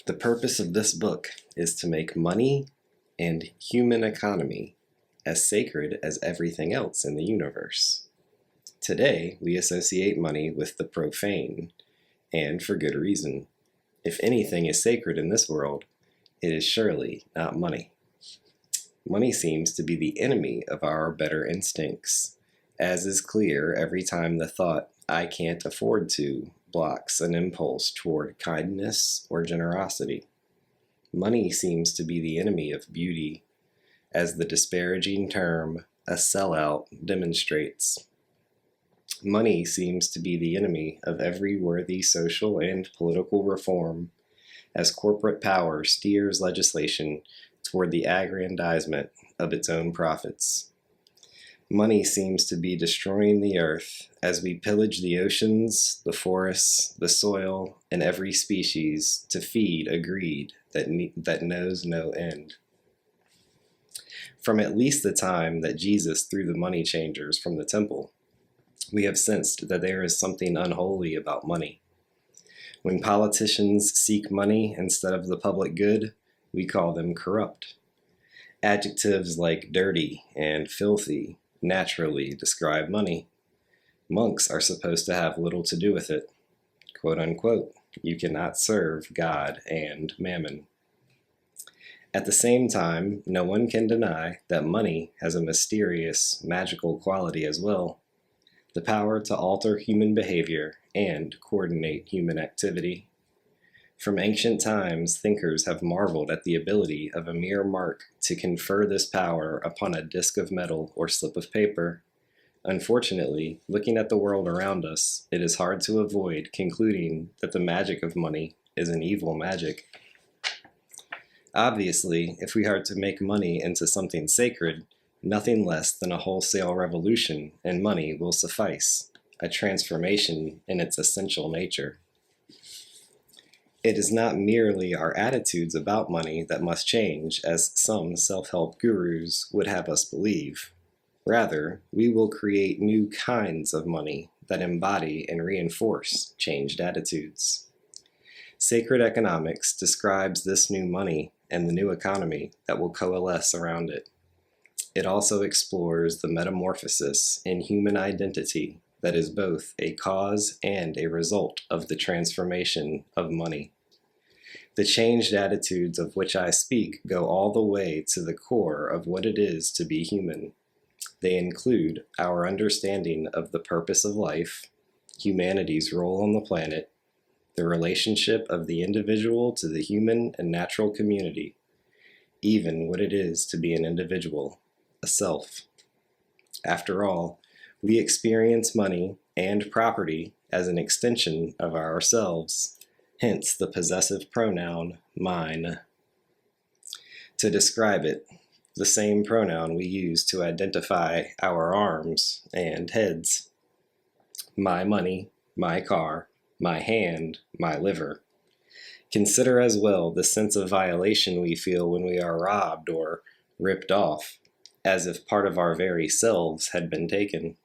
The purpose of this book is to make money and human economy as sacred as everything else in the universe. Today, we associate money with the profane, and for good reason. If anything is sacred in this world, it is surely not money. Money seems to be the enemy of our better instincts, as is clear every time the thought, "I can't afford to," blocks an impulse toward kindness or generosity. Money seems to be the enemy of beauty, as the disparaging term, "a sellout," demonstrates. Money seems to be the enemy of every worthy social and political reform, as corporate power steers legislation toward the aggrandizement of its own profits. Money seems to be destroying the earth as we pillage the oceans, the forests, the soil, and every species to feed a greed that knows no end. From at least the time that Jesus threw the money changers from the temple, we have sensed that there is something unholy about money. When politicians seek money instead of the public good, we call them corrupt. Adjectives like dirty and filthy naturally describe money. Monks are supposed to have little to do with it. Quote unquote, "You cannot serve God and mammon." At the same time, no one can deny that money has a mysterious, magical quality as well. The power to alter human behavior and coordinate human activity. From ancient times, thinkers have marveled at the ability of a mere mark to confer this power upon a disk of metal or slip of paper. Unfortunately, looking at the world around us, it is hard to avoid concluding that the magic of money is an evil magic. Obviously, if we are to make money into something sacred, nothing less than a wholesale revolution in money will suffice, a transformation in its essential nature. It is not merely our attitudes about money that must change, as some self-help gurus would have us believe. Rather, we will create new kinds of money that embody and reinforce changed attitudes. Sacred economics describes this new money and the new economy that will coalesce around it. It also explores the metamorphosis in human identity that is both a cause and a result of the transformation of money. The changed attitudes of which I speak go all the way to the core of what it is to be human. They include our understanding of the purpose of life, humanity's role on the planet, the relationship of the individual to the human and natural community, even what it is to be an individual, a self. After all, we experience money and property as an extension of ourselves, hence the possessive pronoun mine. To describe it, the same pronoun we use to identify our arms and heads. My money, my car, my hand, my liver. Consider as well the sense of violation we feel when we are robbed or ripped off, as if part of our very selves had been taken.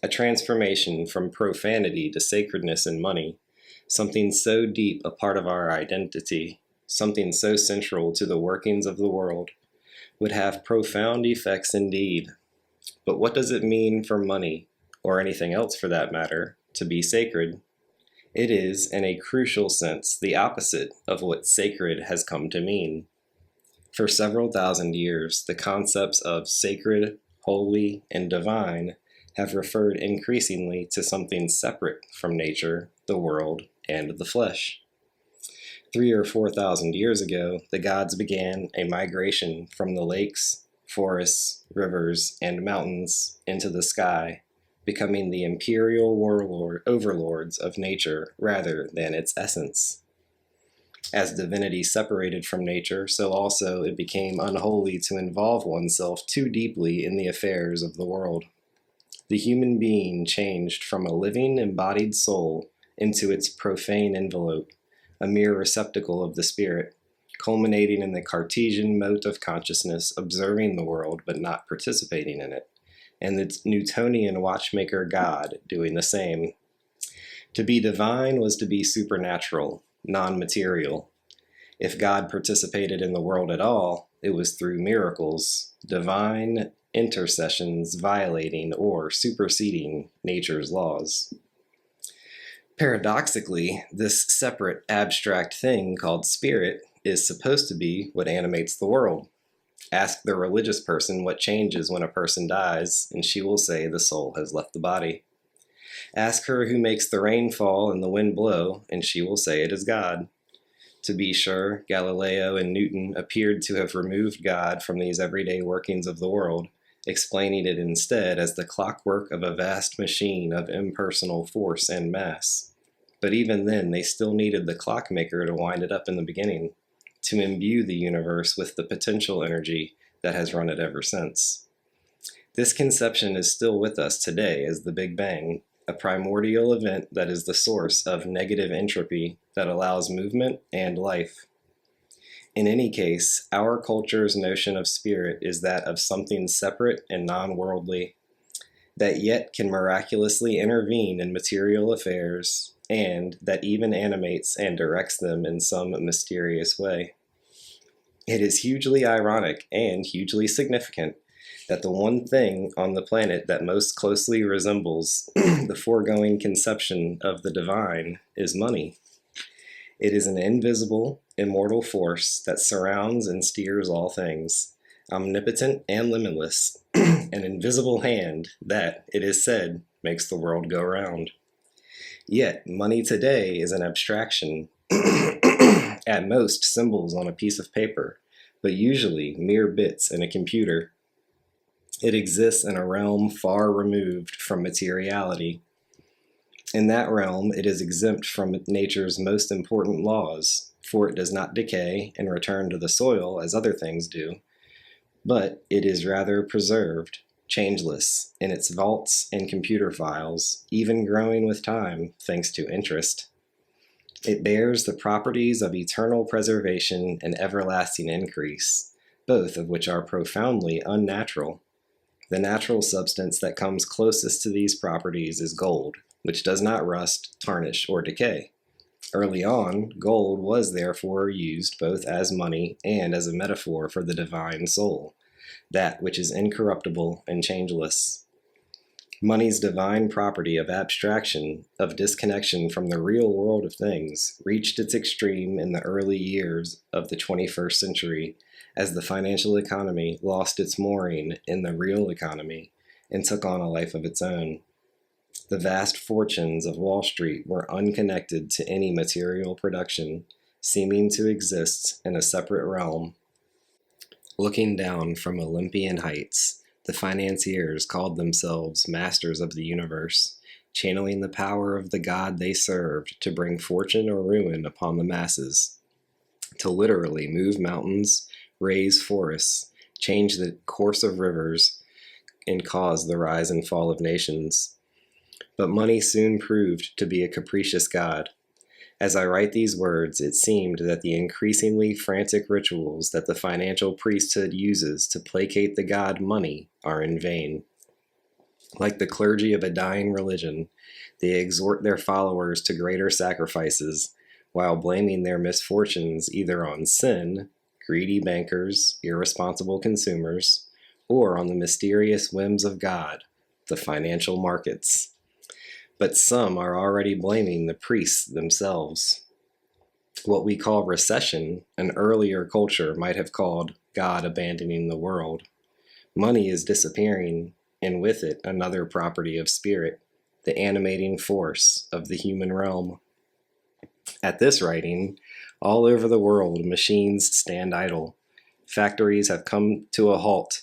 A transformation from profanity to sacredness in money, something so deep a part of our identity, something so central to the workings of the world, would have profound effects indeed. But what does it mean for money, or anything else for that matter, to be sacred? It is, in a crucial sense, the opposite of what sacred has come to mean. For several thousand years, the concepts of sacred, holy, and divine have referred increasingly to something separate from nature, the world, and the flesh. 3,000 or 4,000 years ago, the gods began a migration from the lakes, forests, rivers, and mountains into the sky, becoming the imperial overlords of nature rather than its essence. As divinity separated from nature, so also it became unholy to involve oneself too deeply in the affairs of the world. The human being changed from a living, embodied soul into its profane envelope, a mere receptacle of the spirit, culminating in the Cartesian mote of consciousness, observing the world but not participating in it, and the Newtonian watchmaker God doing the same. To be divine was to be supernatural, non-material, If God participated in the world at all, it was through miracles, divine intercessions violating or superseding nature's laws. Paradoxically, this separate abstract thing called spirit is supposed to be what animates the world. Ask the religious person what changes when a person dies, and she will say the soul has left the body. Ask her who makes the rain fall and the wind blow, and she will say it is God. To be sure, Galileo and Newton appeared to have removed God from these everyday workings of the world, explaining it instead as the clockwork of a vast machine of impersonal force and mass. But even then, they still needed the clockmaker to wind it up in the beginning, to imbue the universe with the potential energy that has run it ever since. This conception is still with us today as the Big Bang, a primordial event that is the source of negative entropy that allows movement and life. In any case, our culture's notion of spirit is that of something separate and non-worldly, that yet can miraculously intervene in material affairs, and that even animates and directs them in some mysterious way. It is hugely ironic and hugely significant that the one thing on the planet that most closely resembles the foregoing conception of the divine is money. It is an invisible, immortal force that surrounds and steers all things, omnipotent and limitless, an invisible hand that, it is said, makes the world go round. Yet, money today is an abstraction, at most symbols on a piece of paper, but usually mere bits in a computer. It exists in a realm far removed from materiality. In that realm, it is exempt from nature's most important laws, for it does not decay and return to the soil as other things do, but it is rather preserved, changeless, in its vaults and computer files, even growing with time thanks to interest. It bears the properties of eternal preservation and everlasting increase, both of which are profoundly unnatural. The natural substance that comes closest to these properties is gold, which does not rust, tarnish, or decay. Early on, gold was therefore used both as money and as a metaphor for the divine soul, that which is incorruptible and changeless. Money's divine property of abstraction, of disconnection from the real world of things, reached its extreme in the early years of the 21st century, as the financial economy lost its mooring in the real economy and took on a life of its own. The vast fortunes of Wall Street were unconnected to any material production, seeming to exist in a separate realm. Looking down from Olympian heights, the financiers called themselves masters of the universe, channeling the power of the God they served to bring fortune or ruin upon the masses, to literally move mountains, raise forests, change the course of rivers, and cause the rise and fall of nations. But money soon proved to be a capricious god. As I write these words, it seemed that the increasingly frantic rituals that the financial priesthood uses to placate the god money are in vain. Like the clergy of a dying religion, they exhort their followers to greater sacrifices, while blaming their misfortunes either on sin, greedy bankers, irresponsible consumers, or on the mysterious whims of God, the financial markets. But some are already blaming the priests themselves. What we call recession, an earlier culture might have called God abandoning the world. Money is disappearing, and with it another property of spirit, the animating force of the human realm. At this writing, all over the world, machines stand idle. Factories have come to a halt.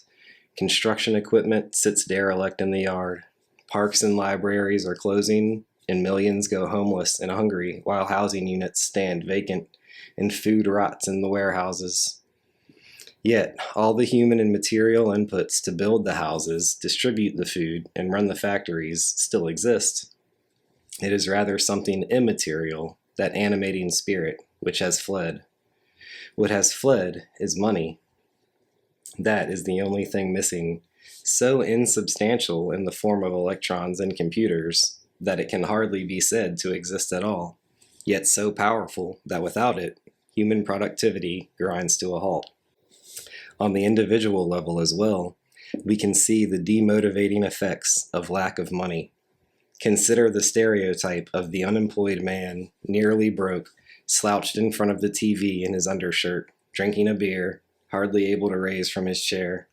Construction equipment sits derelict in the yard. Parks and libraries are closing, and millions go homeless and hungry while housing units stand vacant and food rots in the warehouses. Yet, all the human and material inputs to build the houses, distribute the food, and run the factories still exist. It is rather something immaterial, that animating spirit, which has fled. What has fled is money. That is the only thing missing, so insubstantial in the form of electrons and computers that it can hardly be said to exist at all, yet so powerful that without it, human productivity grinds to a halt. On the individual level as well, we can see the demotivating effects of lack of money. Consider the stereotype of the unemployed man, nearly broke, slouched in front of the TV in his undershirt, drinking a beer, hardly able to raise from his chair.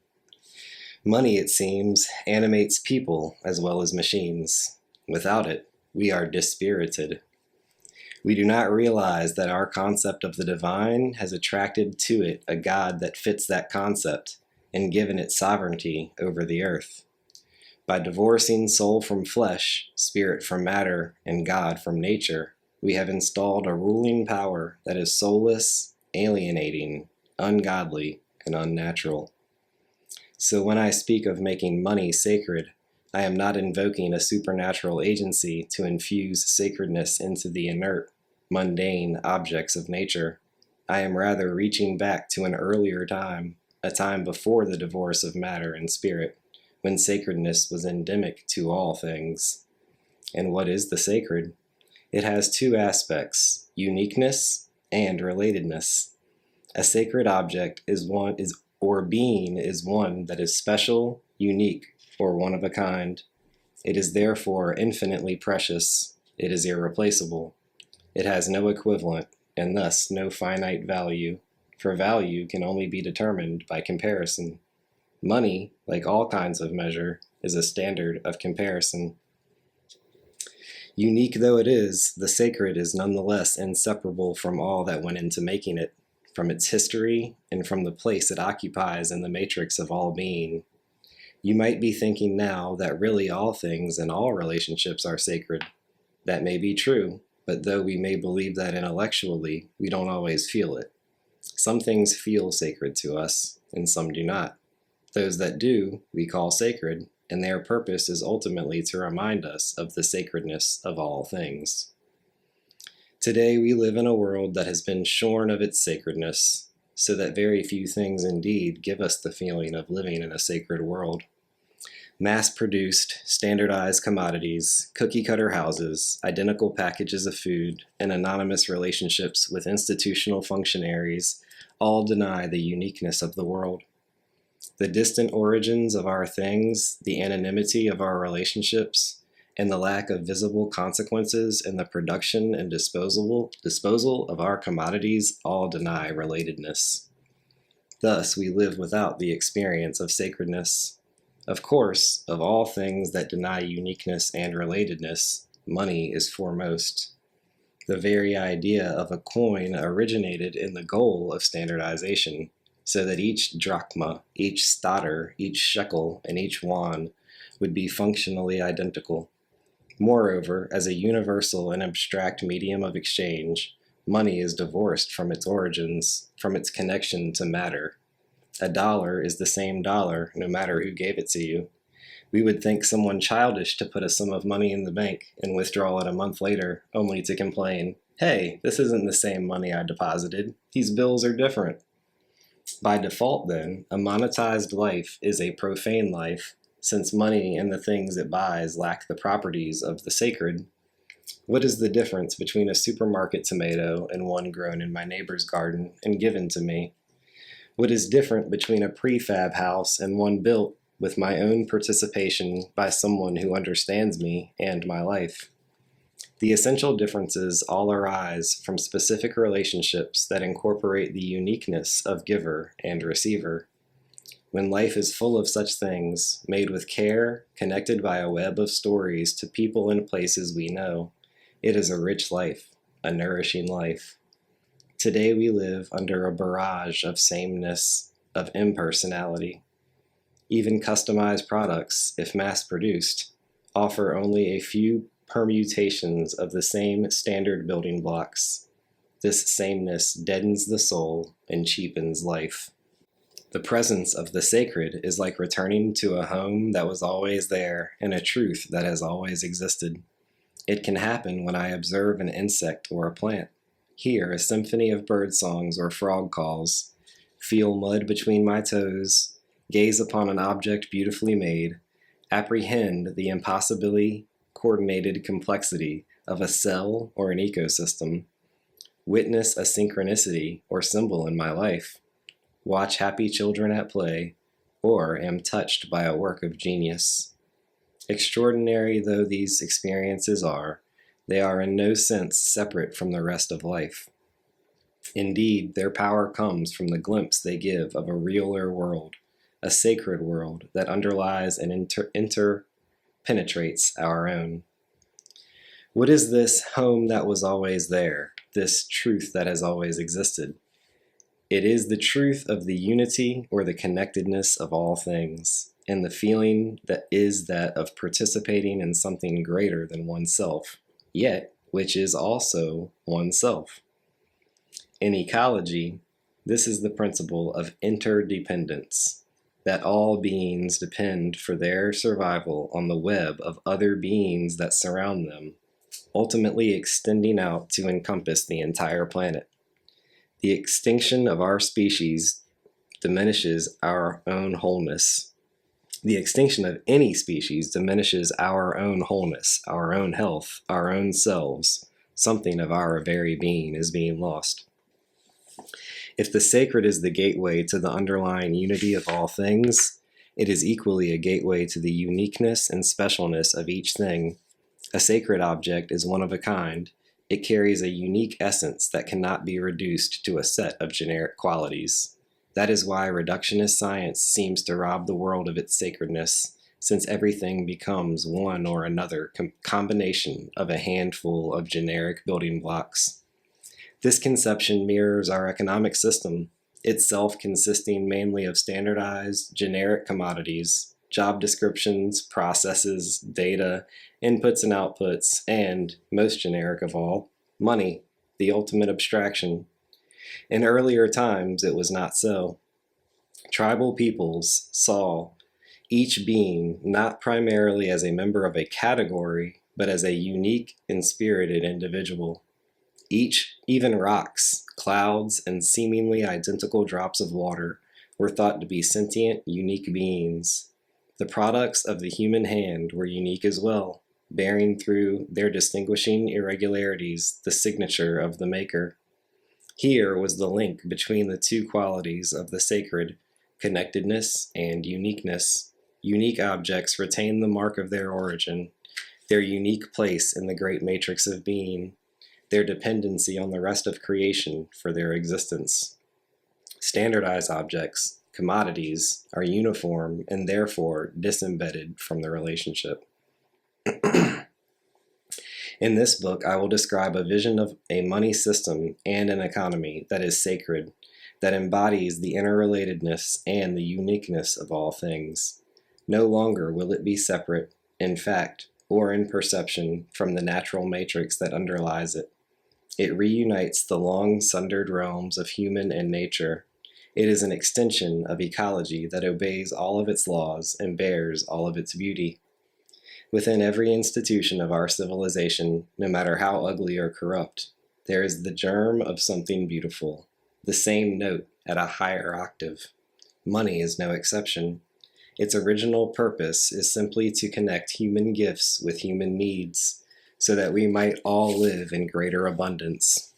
Money, it seems, animates people as well as machines. Without it, we are dispirited. We do not realize that our concept of the divine has attracted to it a God that fits that concept and given it sovereignty over the earth. By divorcing soul from flesh, spirit from matter, and God from nature, we have installed a ruling power that is soulless, alienating, ungodly, and unnatural. So when I speak of making money sacred, I am not invoking a supernatural agency to infuse sacredness into the inert, mundane objects of nature. I am rather reaching back to an earlier time, a time before the divorce of matter and spirit, when sacredness was endemic to all things. And what is the sacred? It has two aspects, uniqueness and relatedness. A sacred object is one that is special, unique, or one of a kind. It is therefore infinitely precious. It is irreplaceable. It has no equivalent, and thus no finite value, for value can only be determined by comparison. Money, like all kinds of measure, is a standard of comparison. Unique though it is, the sacred is nonetheless inseparable from all that went into making it, from its history, and from the place it occupies in the matrix of all being. You might be thinking now that really all things and all relationships are sacred. That may be true, but though we may believe that intellectually, we don't always feel it. Some things feel sacred to us, and some do not. Those that do, we call sacred, and their purpose is ultimately to remind us of the sacredness of all things. Today we live in a world that has been shorn of its sacredness, so that very few things indeed give us the feeling of living in a sacred world. Mass-produced, standardized commodities, cookie-cutter houses, identical packages of food, and anonymous relationships with institutional functionaries all deny the uniqueness of the world. The distant origins of our things, the anonymity of our relationships, and the lack of visible consequences in the production and disposal of our commodities all deny relatedness. Thus, we live without the experience of sacredness. Of course, of all things that deny uniqueness and relatedness, money is foremost. The very idea of a coin originated in the goal of standardization, so that each drachma, each stater, each shekel, and each won would be functionally identical. Moreover, as a universal and abstract medium of exchange, money is divorced from its origins, from its connection to matter. A dollar is the same dollar, no matter who gave it to you. We would think someone childish to put a sum of money in the bank and withdraw it a month later, only to complain, "Hey, this isn't the same money I deposited. These bills are different." By default, then, a monetized life is a profane life, since money and the things it buys lack the properties of the sacred. What is the difference between a supermarket tomato and one grown in my neighbor's garden and given to me? What is different between a prefab house and one built with my own participation by someone who understands me and my life? The essential differences all arise from specific relationships that incorporate the uniqueness of giver and receiver. When life is full of such things, made with care, connected by a web of stories to people and places we know, it is a rich life, a nourishing life. Today we live under a barrage of sameness, of impersonality. Even customized products, if mass-produced, offer only a few permutations of the same standard building blocks. This sameness deadens the soul and cheapens life. The presence of the sacred is like returning to a home that was always there and a truth that has always existed. It can happen when I observe an insect or a plant, hear a symphony of bird songs or frog calls, feel mud between my toes, gaze upon an object beautifully made, apprehend the impossibly coordinated complexity of a cell or an ecosystem, witness a synchronicity or symbol in my life, watch happy children at play, or am touched by a work of genius. Extraordinary though these experiences are, they are in no sense separate from the rest of life. Indeed, their power comes from the glimpse they give of a realer world, a sacred world that underlies and interpenetrates our own. What is this home that was always there, this truth that has always existed? It is the truth of the unity or the connectedness of all things, and the feeling that is that of participating in something greater than oneself, yet which is also oneself. In ecology, this is the principle of interdependence, that all beings depend for their survival on the web of other beings that surround them, ultimately extending out to encompass the entire planet. The extinction of our species diminishes our own wholeness. The extinction of any species diminishes our own wholeness, our own health, our own selves. Something of our very being is being lost. If the sacred is the gateway to the underlying unity of all things, it is equally a gateway to the uniqueness and specialness of each thing. A sacred object is one of a kind. It carries a unique essence that cannot be reduced to a set of generic qualities. That is why reductionist science seems to rob the world of its sacredness, since everything becomes one or another combination of a handful of generic building blocks. This conception mirrors our economic system, itself consisting mainly of standardized, generic commodities, job descriptions, processes, data, inputs and outputs, and, most generic of all, money, the ultimate abstraction. In earlier times, it was not so. Tribal peoples saw each being not primarily as a member of a category, but as a unique and spirited individual. Each, even rocks, clouds, and seemingly identical drops of water, were thought to be sentient, unique beings. The products of the human hand were unique as well, bearing through their distinguishing irregularities the signature of the maker. Here was the link between the two qualities of the sacred, connectedness and uniqueness. Unique objects retain the mark of their origin, their unique place in the great matrix of being, their dependency on the rest of creation for their existence. Standardized objects, commodities, are uniform and therefore disembedded from the relationship. In this book, I will describe a vision of a money system and an economy that is sacred, that embodies the interrelatedness and the uniqueness of all things. No longer will it be separate, in fact, or in perception, from the natural matrix that underlies it. It reunites the long sundered realms of human and nature. It is an extension of ecology that obeys all of its laws and bears all of its beauty. Within every institution of our civilization, no matter how ugly or corrupt, there is the germ of something beautiful, the same note at a higher octave. Money is no exception. Its original purpose is simply to connect human gifts with human needs, so that we might all live in greater abundance.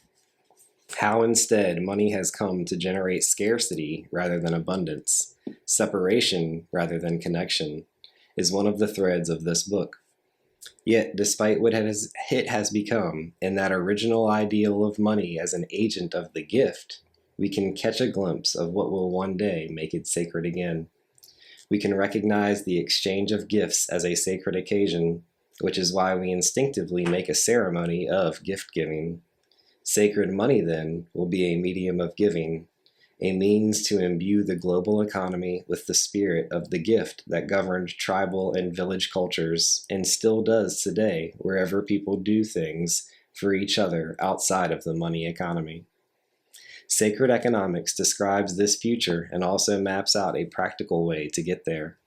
How instead money has come to generate scarcity rather than abundance, separation rather than connection, is one of the threads of this book. Yet, despite what it has become, in that original ideal of money as an agent of the gift, we can catch a glimpse of what will one day make it sacred again. We can recognize the exchange of gifts as a sacred occasion, which is why we instinctively make a ceremony of gift-giving. Sacred money, then, will be a medium of giving, a means to imbue the global economy with the spirit of the gift that governed tribal and village cultures and still does today wherever people do things for each other outside of the money economy. Sacred economics describes this future and also maps out a practical way to get there.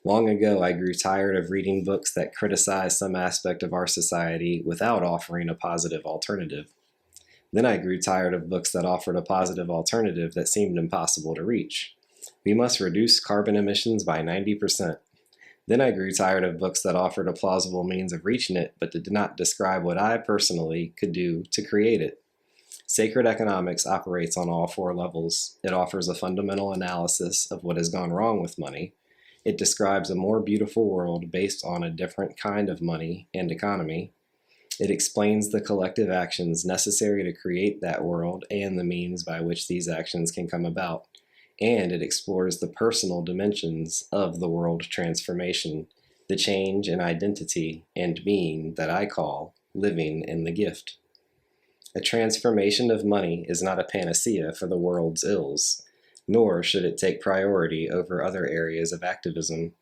Long ago, I grew tired of reading books that criticize some aspect of our society without offering a positive alternative. Then I grew tired of books that offered a positive alternative that seemed impossible to reach. We must reduce carbon emissions by 90%. Then I grew tired of books that offered a plausible means of reaching it, but did not describe what I personally could do to create it. Sacred economics operates on all four levels. It offers a fundamental analysis of what has gone wrong with money. It describes a more beautiful world based on a different kind of money and economy. It explains the collective actions necessary to create that world and the means by which these actions can come about. And it explores the personal dimensions of the world transformation, the change in identity and being that I call living in the gift. A transformation of money is not a panacea for the world's ills, nor should it take priority over other areas of activism.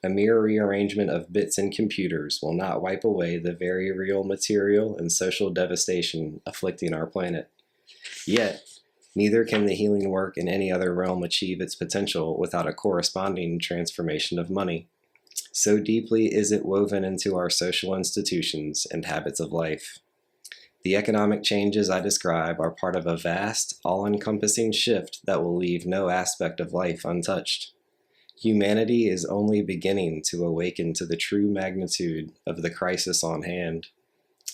A mere rearrangement of bits in computers will not wipe away the very real material and social devastation afflicting our planet. Yet, neither can the healing work in any other realm achieve its potential without a corresponding transformation of money. So deeply is it woven into our social institutions and habits of life. The economic changes I describe are part of a vast, all-encompassing shift that will leave no aspect of life untouched. Humanity is only beginning to awaken to the true magnitude of the crisis on hand.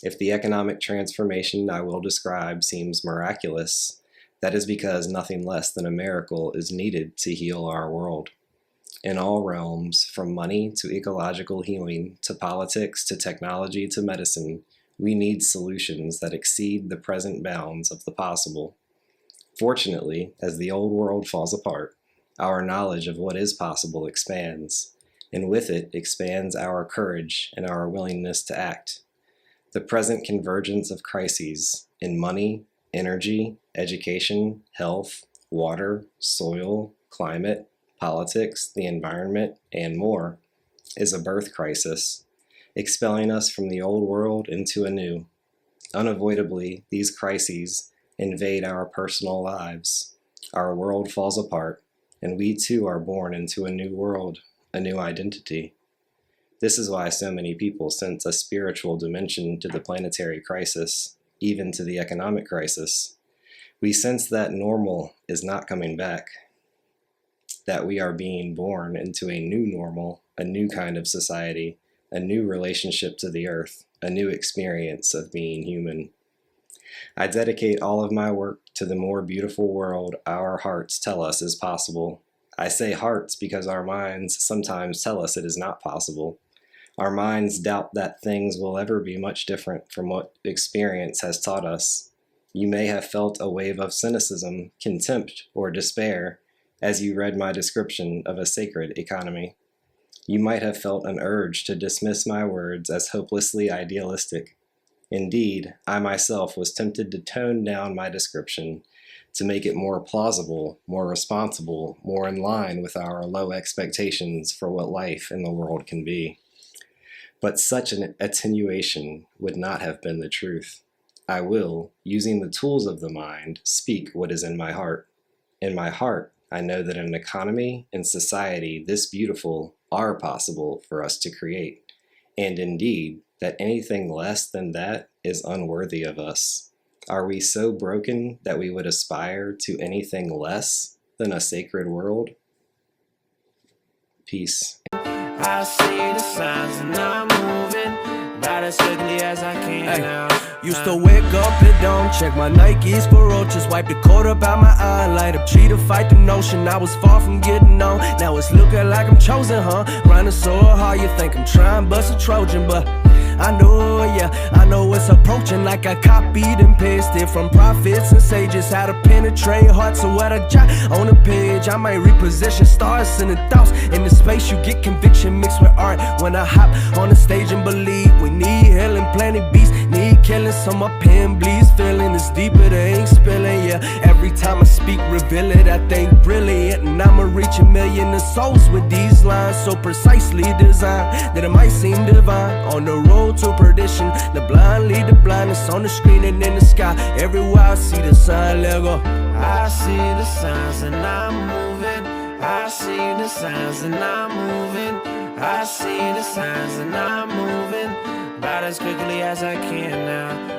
If the economic transformation I will describe seems miraculous, that is because nothing less than a miracle is needed to heal our world. In all realms, from money to ecological healing, to politics, to technology, to medicine, we need solutions that exceed the present bounds of the possible. Fortunately, as the old world falls apart, our knowledge of what is possible expands, and with it expands our courage and our willingness to act. The present convergence of crises in money, energy, education, health, water, soil, climate, politics, the environment, and more is a birth crisis, expelling us from the old world into a new. Unavoidably, these crises invade our personal lives. Our world falls apart, and we too are born into a new world, a new identity. This is why so many people sense a spiritual dimension to the planetary crisis, even to the economic crisis. We sense that normal is not coming back, that we are being born into a new normal, a new kind of society, a new relationship to the earth, a new experience of being human. I dedicate all of my work to the more beautiful world our hearts tell us is possible. I say hearts because our minds sometimes tell us it is not possible. Our minds doubt that things will ever be much different from what experience has taught us. You may have felt a wave of cynicism, contempt, or despair as you read my description of a sacred economy. You might have felt an urge to dismiss my words as hopelessly idealistic. Indeed, I myself was tempted to tone down my description to make it more plausible, more responsible, more in line with our low expectations for what life in the world can be. But such an attenuation would not have been the truth. I will, using the tools of the mind, speak what is in my heart. In my heart, I know that an economy and society this beautiful are possible for us to create, and indeed, that anything less than that is unworthy of us. Are we so broken that we would aspire to anything less than a sacred world? Peace. I see the signs and I'm moving about as quickly as I can now. Used to wake up at dawn, check my Nikes for roaches, wipe the coat up out my eye, light up tree to fight the notion I was far from getting on. Now it's looking like I'm chosen, huh? Grinding so hard you think I'm trying to bust a Trojan, but I know, yeah, I know it's approaching like I copied and pasted from prophets and sages how to penetrate hearts. So what I jot on a page, I might reposition stars in the thoughts. In the space you get conviction mixed with art. When I hop on the stage and believe we need healing, plenty beats need killing. So my pen bleeds, feeling it's deeper, they ain't spilling. Yeah, every time I speak, reveal it, I think brilliant. And I'ma reach 1 million of souls with these lines so precisely designed that it might seem divine. On the road to perdition, the blind lead the blindness, on the screen and in the sky. Everywhere I see the sign, let go. I see the signs and I'm moving. I see the signs and I'm moving. I see the signs and I'm moving about as quickly as I can now.